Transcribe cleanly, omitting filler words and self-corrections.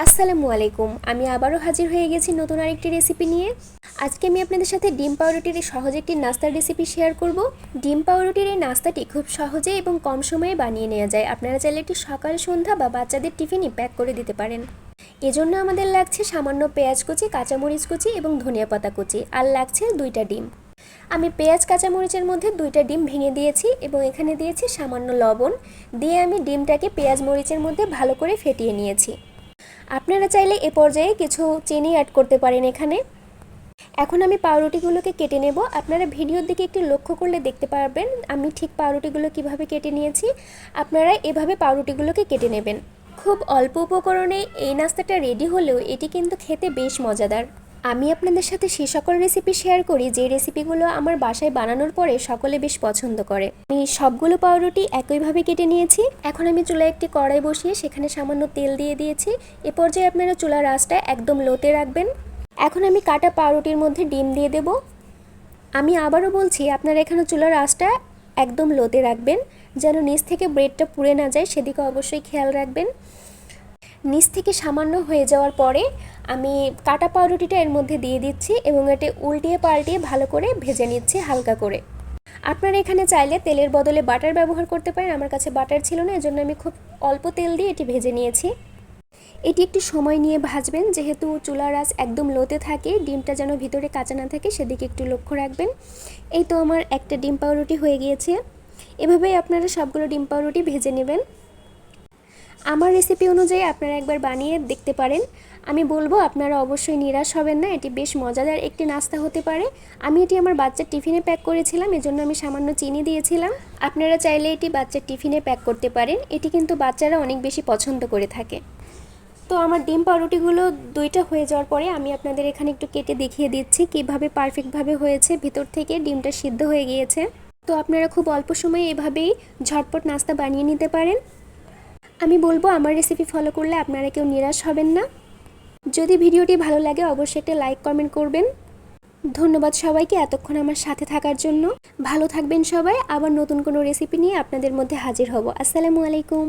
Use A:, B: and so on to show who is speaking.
A: আসসালামু আলাইকুম। আমি আবারও হাজির হয়ে গেছি নতুন আরেকটি রেসিপি নিয়ে। আজকে আমি আপনাদের সাথে ডিম পাউরুটির এই সহজ একটি নাস্তার রেসিপি শেয়ার করব। ডিম পাউরুটির এই নাস্তাটি খুব সহজে এবং কম সময়ে বানিয়ে নেওয়া যায়। আপনারা চাইলে একটি সকাল সন্ধ্যা বা বাচ্চাদের টিফিনে প্যাক করে দিতে পারেন। এজন্য আমাদের লাগছে সামান্য পেঁয়াজ কুচি, কাঁচামরিচ কুচি এবং ধনিয়া পাতা কুচি, আর লাগছে 2টা ডিম। আমি পেঁয়াজ কাঁচামরিচের মধ্যে 2টা ডিম ভেঙে দিয়েছি এবং এখানে দিয়েছি সামান্য লবণ দিয়ে আমি ডিমটাকে পেঁয়াজ মরিচের মধ্যে ভালো করে ফেটিয়ে নিয়েছি। আপনারা চাইলে এ পর্যায়ে কিছু চিনি অ্যাড করতে পারেন এখানে। এখন আমি পাউরুটিগুলোকে কেটে নেব। আপনারা ভিডিওর দিকে একটু লক্ষ্য করলে দেখতে পারবেন আমি ঠিক পাউরুটিগুলো কিভাবে কেটে নিয়েছি। আপনারা এভাবে পাউরুটিগুলোকে কেটে নেবেন। খুব অল্প উপকরণে এই নাস্তাটা রেডি হলেও এটি কিন্তু খেতে বেশ মজাদার। আমি আপনাদের সাথে সে সকল রেসিপি শেয়ার করি যে রেসিপিগুলো আমার বাসায় বানানোর পরে সকলে বেশ পছন্দ করে। আমি সবগুলো পাউরুটি একইভাবে কেটে নিয়েছি। এখন আমি চুলায় একটি কড়াই বসিয়ে সেখানে সামান্য তেল দিয়ে দিয়েছি। এ পর্যায়ে আপনারা চুলার আঁচটা একদম লোতে রাখবেন। এখন আমি কাটা পাউরুটির মধ্যে ডিম দিয়ে দেব। আমি আবারও বলছি, আপনারা এখানে চুলার আঁচটা একদম লোতে রাখবেন যেন নিচ থেকে ব্রেডটা পুড়ে না যায়, সেদিকে অবশ্যই খেয়াল রাখবেন। নিচ থেকে সামান্য হয়ে যাওয়ার পরে আমি কাটা পাউরুটিটা এর মধ্যে দিয়ে দিচ্ছি এবং এটি উল্টিয়ে পাল্টিয়ে ভালো করে ভেজে নিচ্ছি হালকা করে। আপনারা এখানে চাইলে তেলের বদলে বাটার ব্যবহার করতে পারেন। আমার কাছে বাটার ছিল না, এজন্য আমি খুব অল্প তেল দিয়ে এটি ভেজে নিয়েছি। এটি একটু সময় নিয়ে ভাজবেন, যেহেতু চুলার আঁচ একদম লোতে থাকে, ডিমটা যেন ভিতরে কাঁচা না থাকে সেদিকে একটু লক্ষ্য রাখবেন। এই তো আমার একটা ডিম পাউরুটি হয়ে গিয়েছে। এভাবেই আপনারা সবগুলো ডিম পাউরুটি ভেজে নেবেন। আমার রেসিপি অনুযায়ী আপনারা একবার বানিয়ে দেখতে পারেন। আমি বলবো আপনারা অবশ্যই নিরাশ হবেন না, এটি বেশ মজাদার একটি নাস্তা হতে পারে। আমি এটি আমার বাচ্চার টিফিনে প্যাক করেছিলাম, এজন্য আমি সামান্য চিনি দিয়েছিলাম। আপনারা চাইলে এটি বাচ্চার টিফিনে প্যাক করতে পারেন। এটি কিন্তু বাচ্চারা অনেক বেশি পছন্দ করে থাকে। তো আমার ডিম পাউরুটিগুলো 2টা হয়ে যাওয়ার পরে আমি আপনাদের এখানে একটু কেটে দেখিয়ে দিচ্ছি কিভাবে পারফেক্টভাবে হয়েছে, ভিতর থেকে ডিমটা সিদ্ধ হয়ে গিয়েছে। তো আপনারা খুব অল্প সময়ে এভাবেই ঝটপট নাস্তা বানিয়ে নিতে পারেন। আমি বলবো আমার রেসিপি ফলো করলে আপনারা কেউ নিরাশ হবেন না। যদি ভিডিওটি ভালো লাগে অবশ্যই একটা লাইক কমেন্ট করবেন। ধন্যবাদ সবাইকে এতক্ষণ আমার সাথে থাকার জন্য। ভালো থাকবেন সবাই। আবার নতুন কোনো রেসিপি নিয়ে আপনাদের মধ্যে হাজির হব। আসসালামু আলাইকুম।